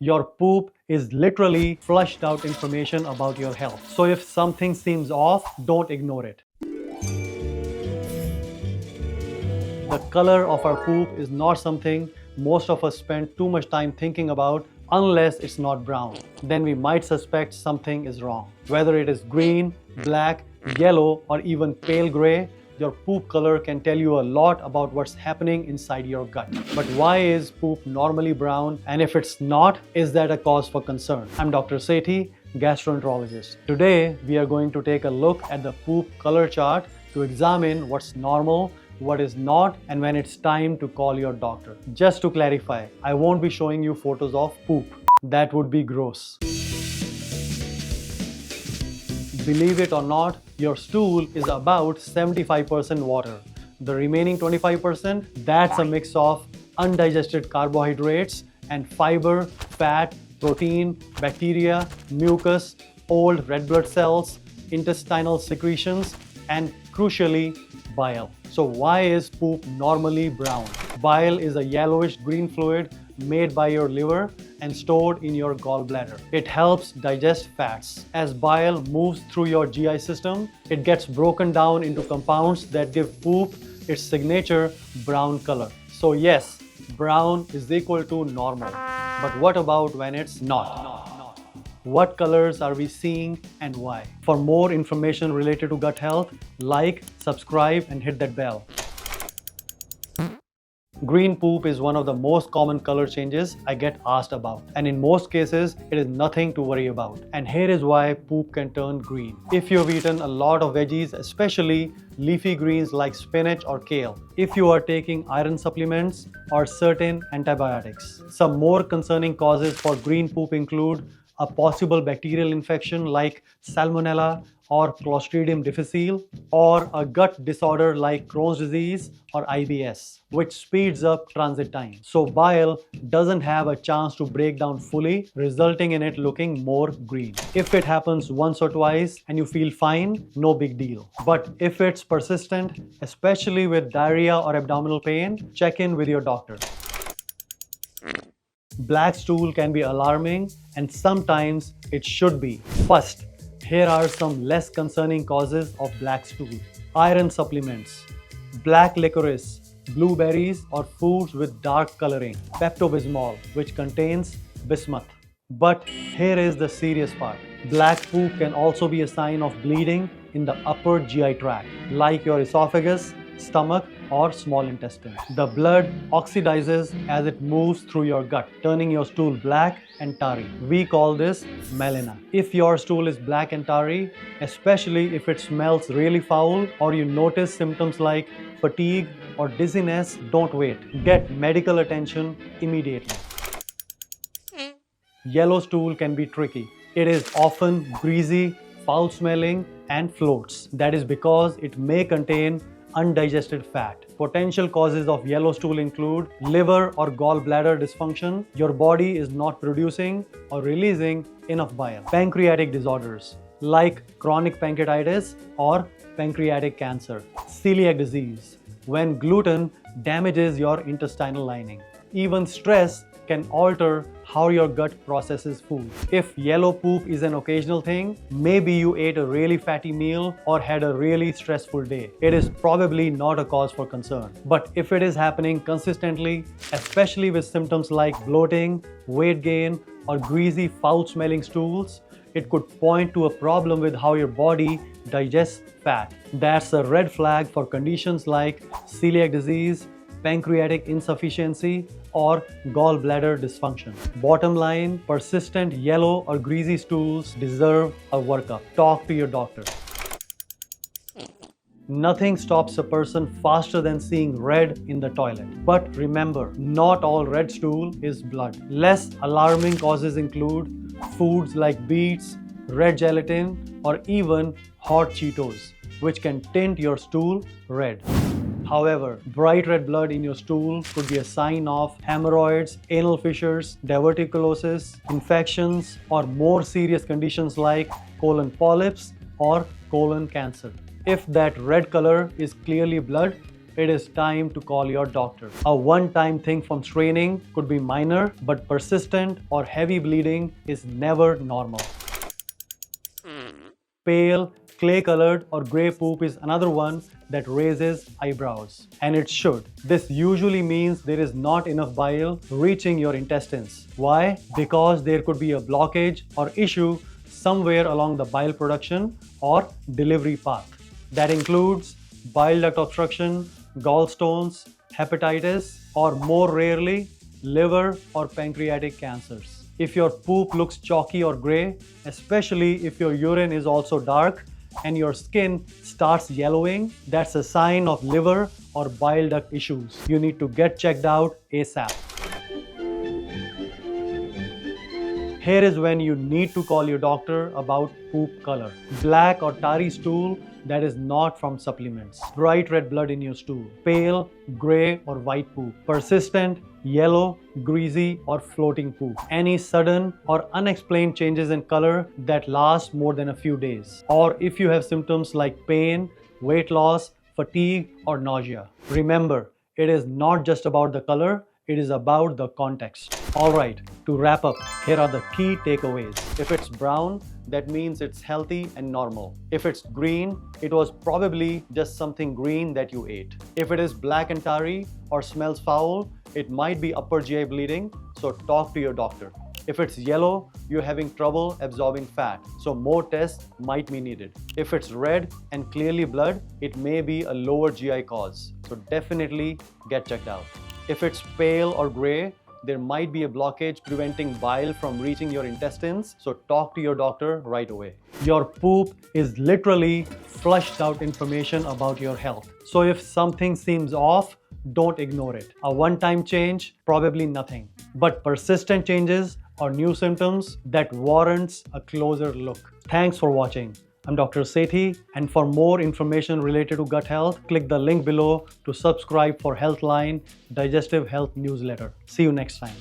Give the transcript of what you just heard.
Your poop is literally flushed out information about your health. So if something seems off, don't ignore it. The color of our poop is not something most of us spend too much time thinking about unless it's not brown. Then we might suspect something is wrong. Whether it is green, black, yellow, or even pale gray, your poop color can tell you a lot about what's happening inside your gut. But why is poop normally brown? And if it's not, is that a cause for concern? I'm Dr. Sethi, gastroenterologist. Today, we are going to take a look at the poop color chart to examine what's normal, what is not, and when it's time to call your doctor. Just to clarify, I won't be showing you photos of poop. That would be gross. Believe it or not, your stool is about 75% water. The remaining 25%, that's a mix of undigested carbohydrates and fiber, fat, protein, bacteria, mucus, old red blood cells, intestinal secretions, and crucially, bile. So why is poop normally brown? Bile is a yellowish green fluid made by your liver and stored in your gallbladder. It helps digest fats. As bile moves through your GI system, it gets broken down into compounds that give poop its signature brown color. So yes, brown is equal to normal. But what about when it's not? What colors are we seeing and why? For more information related to gut health, like, subscribe, and hit that bell. Green poop is one of the most common color changes I get asked about, and in most cases, it is nothing to worry about. And here is why poop can turn green. If you've eaten a lot of veggies, especially leafy greens like spinach or kale, if you are taking iron supplements or certain antibiotics. Some more concerning causes for green poop include a possible bacterial infection like Salmonella or Clostridium difficile, or a gut disorder like Crohn's disease or IBS, which speeds up transit time. So bile doesn't have a chance to break down fully, resulting in it looking more green. If it happens once or twice and you feel fine, no big deal. But if it's persistent, especially with diarrhea or abdominal pain, check in with your doctor. Black stool can be alarming, and sometimes it should be. First, here are some less concerning causes of black stool. Iron supplements, black licorice, blueberries, or foods with dark coloring. Pepto-Bismol, which contains bismuth. But here is the serious part. Black poop can also be a sign of bleeding in the upper GI tract, like your esophagus, stomach, or small intestine. The blood oxidizes as it moves through your gut, turning your stool black and tarry. We call this melena. If your stool is black and tarry, especially if it smells really foul or you notice symptoms like fatigue or dizziness, don't wait. Get medical attention immediately. Yellow stool can be tricky. It is often greasy, foul-smelling, and floats. That is because it may contain undigested fat. Potential causes of yellow stool include liver or gallbladder dysfunction. Your body is not producing or releasing enough bile. Pancreatic disorders like chronic pancreatitis or pancreatic cancer. Celiac disease, when gluten damages your intestinal lining. Even stress can alter how your gut processes food. If yellow poop is an occasional thing, maybe you ate a really fatty meal or had a really stressful day. It is probably not a cause for concern. But if it is happening consistently, especially with symptoms like bloating, weight gain, or greasy, foul-smelling stools, it could point to a problem with how your body digests fat. That's a red flag for conditions like celiac disease, pancreatic insufficiency, or gallbladder dysfunction. Bottom line, persistent yellow or greasy stools deserve a workup. Talk to your doctor. Nothing stops a person faster than seeing red in the toilet. But remember, not all red stool is blood. Less alarming causes include foods like beets, red gelatin, or even hot Cheetos, which can tint your stool red. However, bright red blood in your stool could be a sign of hemorrhoids, anal fissures, diverticulosis, infections, or more serious conditions like colon polyps or colon cancer. If that red color is clearly blood, it is time to call your doctor. A one-time thing from straining could be minor, but persistent or heavy bleeding is never normal. Pale, clay-colored or gray poop is another one that raises eyebrows. And it should. This usually means there is not enough bile reaching your intestines. Why? Because there could be a blockage or issue somewhere along the bile production or delivery path. That includes bile duct obstruction, gallstones, hepatitis, or more rarely, liver or pancreatic cancers. If your poop looks chalky or gray, especially if your urine is also dark and your skin starts yellowing, that's a sign of liver or bile duct issues. You need to get checked out ASAP. Here is when you need to call your doctor about poop color. Black or tarry stool that is not from supplements. Bright red blood in your stool. Pale, gray or white poop. Persistent, yellow, greasy or floating poop. Any sudden or unexplained changes in color that last more than a few days. Or if you have symptoms like pain, weight loss, fatigue or nausea. Remember, it is not just about the color, it is about the context. Alright, to wrap up, here are the key takeaways. If it's brown, that means it's healthy and normal. If it's green, it was probably just something green that you ate. If it is black and tarry or smells foul, it might be upper GI bleeding, so talk to your doctor. If it's yellow, you're having trouble absorbing fat, so more tests might be needed. If it's red and clearly blood, it may be a lower GI cause, so definitely get checked out. If it's pale or gray, there might be a blockage preventing bile from reaching your intestines, so talk to your doctor right away. Your poop is literally flushed out information about your health. So if something seems off, don't ignore it. A one-time change, probably nothing. But persistent changes or new symptoms, that warrants a closer look. Thanks for watching. I'm Dr. Sethi, and for more information related to gut health, click the link below to subscribe for Healthline Digestive Health newsletter. See you next time.